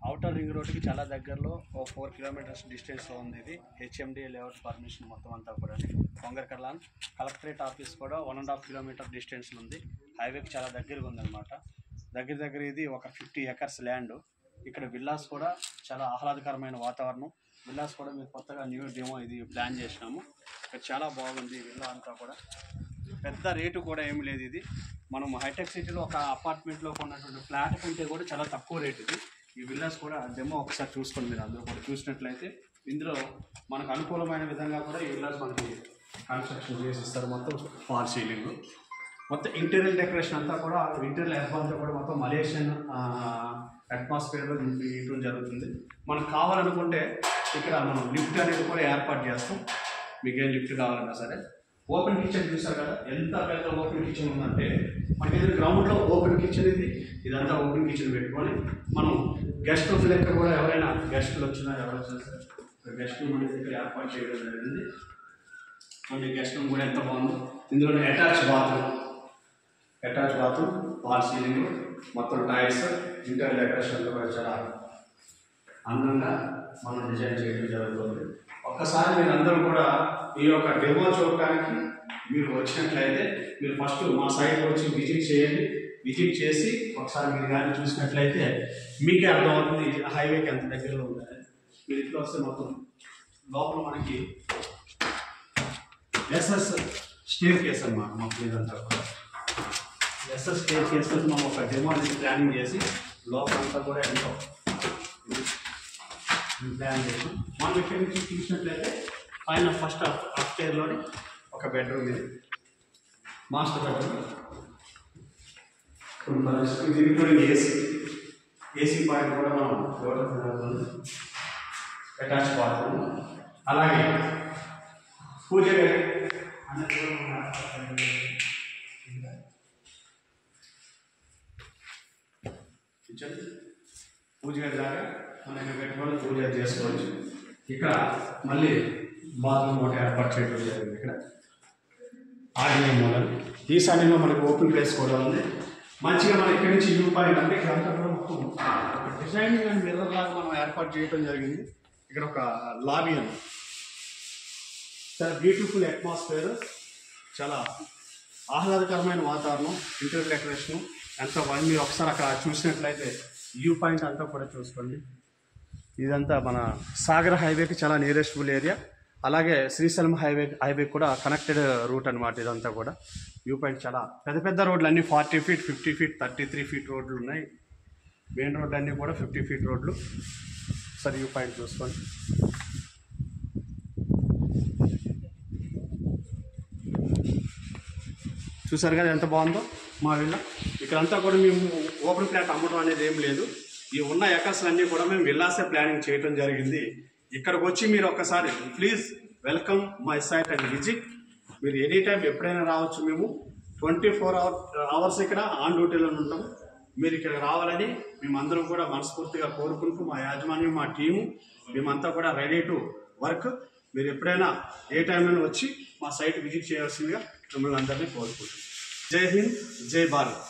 Outer ring రోడ్కి చాలా దగ్గరలో ఓ 4 కిలోమీటర్స్ డిస్టెన్స్లో ఉంది. ఇది హెచ్ఎండి లేఅవుట్ పర్మిషన్ మొత్తం అంతా కూడా కొంగర్కర్లాన్ కలెక్టరేట్ ఆఫీస్ కూడా 1.5 కిలోమీటర్ డిస్టెన్స్లో ఉంది. హైవేకి చాలా దగ్గరగా ఉందన్నమాట. దగ్గర ఇది ఒక 50 ఎకర్స్ ల్యాండ్. ఇక్కడ విల్లాస్ కూడా చాలా ఆహ్లాదకరమైన వాతావరణం. విల్లాస్ కూడా మీరు కొత్తగా న్యూ డెమో ఇది ప్లాన్ చేసినాము. ఇక్కడ చాలా బాగుంది విల్లా అంతా కూడా. పెద్ద రేటు కూడా ఏమి లేదు. ఇది మనం హైటెక్ సిటీలో ఒక అపార్ట్మెంట్లో కొన్నటువంటి ఫ్లాట్ కంటే కూడా చాలా తక్కువ రేట్ ఇది. ఈ విల్లాస్ కూడా డెమో ఒకసారి చూసుకోండి. మీరు అందరూ కూడా చూసినట్లయితే ఇందులో మనకు అనుకూలమైన విధంగా కూడా ఈ విల్లాస్ మనకి కన్స్ట్రక్షన్ చేసి ఇస్తారు. మొత్తం ఫాల్ సీలింగ్, మొత్తం ఇంటీరియర్ డెకరేషన్ అంతా కూడా ఇంటీరియర్ ఎర్బ్ అంతా కూడా మొత్తం మలేషియన్ అట్మాస్ఫియర్లో ఇవ్వడం జరుగుతుంది. మనకు కావాలనుకుంటే ఇక్కడ మనం లిఫ్ట్ అనేది కూడా ఏర్పాటు చేస్తాం. మీకు ఏం లిఫ్ట్ కావాలన్నా సరే. ఓపెన్ కిచెన్ చూసారు కదా, ఎంత పెద్ద ఓపెన్ కిచెన్ ఉందంటే మనకి ఏదైనా గ్రౌండ్లో ఓపెన్ కిచెన్ ఇదంతా ఓపెన్ కిచెన్ పెట్టుకొని మనం గెస్ట్ రూమ్ లెక్క కూడా ఎవరైనా గెస్టులు వచ్చినా గెస్ట్ రూమ్ అనేది ఇక్కడ ఏర్పాటు చేయడం జరిగింది. కొన్ని గెస్ట్ రూమ్ కూడా ఎంత బాగుందో. ఇందులో అటాచ్ బాత్రూమ్, వాల్ సీలింగ్, మొత్తం టైల్స్, ఇంటీరియర్ డెకరేషన్ కూడా చాలా అందంగా మనం డిజైన్ చేయడం జరుగుతుంది. ఒక్కసారి మీరు అందరూ కూడా ఈ యొక్క డెమో చూడడానికి మీరు వచ్చినట్లయితే మీరు ఫస్ట్ మా సైట్ వచ్చి విజిట్ చేయండి. విజిట్ చేసి ఒకసారి మీరు కానీ చూసినట్లయితే మీకే అర్థమవుతుంది హైవేకి ఎంత దగ్గరలో ఉందని. మీరు ఇట్లా వస్తే మొత్తం లోపల మనకి ఎస్ఎస్ స్టేర్ కేస్ అన్నమాట. మొత్తం ఇదంతా కూడా ఎస్ఎస్ స్టేర్ కేస్ మనం ఒక డెమో అనేది ప్లానింగ్ చేసి లోపలంతా కూడా ఎంతో ప్లాన్ చేసి మనం ఇక్కడి నుంచి చూసినట్లయితే పైన ఫస్ట్ అప్స్టైర్లోని ఒక బెడ్రూమ్, ఇది మాస్టర్ బెడ్రూమ్. ఇది ఇంక్లూడింగ్ ఏసీ పాయింట్ కూడా మనం అటాచ్ బాత్రూమ్, అలాగే పూజ గది అనేది కిచెన్, పూజ గది లాగా మనం పెట్టుకొని పూజ చేసుకోవచ్చు. ఇక్కడ మళ్ళీ బాత్రూమ్ ఒకటి ఏర్పాటు చేయడం జరిగింది. ఇక్కడ ఆగ్నేయ మూలం, ఈశాన్యంలో మనకి ఓపెన్ ప్లేస్ కూడా ఉంది. మంచిగా మనం ఇక్కడి నుంచి వ్యూ పాయింట్ అంటే ఇక్కడ అంతా కూడా మొత్తం డిజైనింగ్ అండ్ మిర్రర్ లాగా మనం ఏర్పాటు చేయడం జరిగింది. ఇక్కడ ఒక లాబీ అని చాలా బ్యూటిఫుల్ అట్మాస్ఫియర్, చాలా ఆహ్లాదకరమైన వాతావరణం, ఇంటీరియర్ డెకరేషన్ ఎంత బాగుంది. మీరు ఒకసారి అక్కడ చూసినట్లయితే వ్యూ పాయింట్ అంతా కూడా చూసుకోండి. ఇదంతా మన సాగర్ హైవేకి చాలా నియరెస్టబుల్ ఏరియా. అలాగే శ్రీశైలం హైవే కూడా కనెక్టెడ్ రూట్ అనమాట. ఇదంతా కూడా వ్యూ పాయింట్ చాలా పెద్ద రోడ్లు అన్నీ 40 ఫీట్, 50 ఫీట్, 33 ఫీట్ రోడ్లు ఉన్నాయి. మెయిన్ రోడ్లు అన్నీ కూడా 50 ఫీట్ రోడ్లు. సరే వ్యూ పాయింట్ చూసుకోండి. చూసారు కదా ఎంత బాగుందో మా విల్లా. ఇక్కడంతా కూడా మేము ఓపెన్ ప్లాట్ అమ్మడం అనేది ఏం లేదు. ఈ ఉన్న ఎకర్స్ అన్నీ కూడా మేము విల్లాసే ప్లానింగ్ చేయడం జరిగింది. ఇక్కడికి వచ్చి మీరు ఒక్కసారి please welcome my site and visit. మీరు ఎనీ టైం ఎప్పుడైనా రావచ్చు. మేము 24 అవర్స్ ఇక్కడ ఆన్ డ్యూటీలో ఉంటాం. మీరు ఇక్కడ రావాలని మేమందరం కూడా మనస్ఫూర్తిగా కోరుకుంటూ మా యాజమాన్యం, మా టీము, మేమంతా కూడా రెడీ టు వర్క్. మీరు ఎప్పుడైనా ఏ టైంలో వచ్చి మా సైట్ విజిట్ చేయాల్సిందిగా మిమ్మల్ని అందరినీ కోరుకుంటున్నాం. జై హింద్, జై భారత్.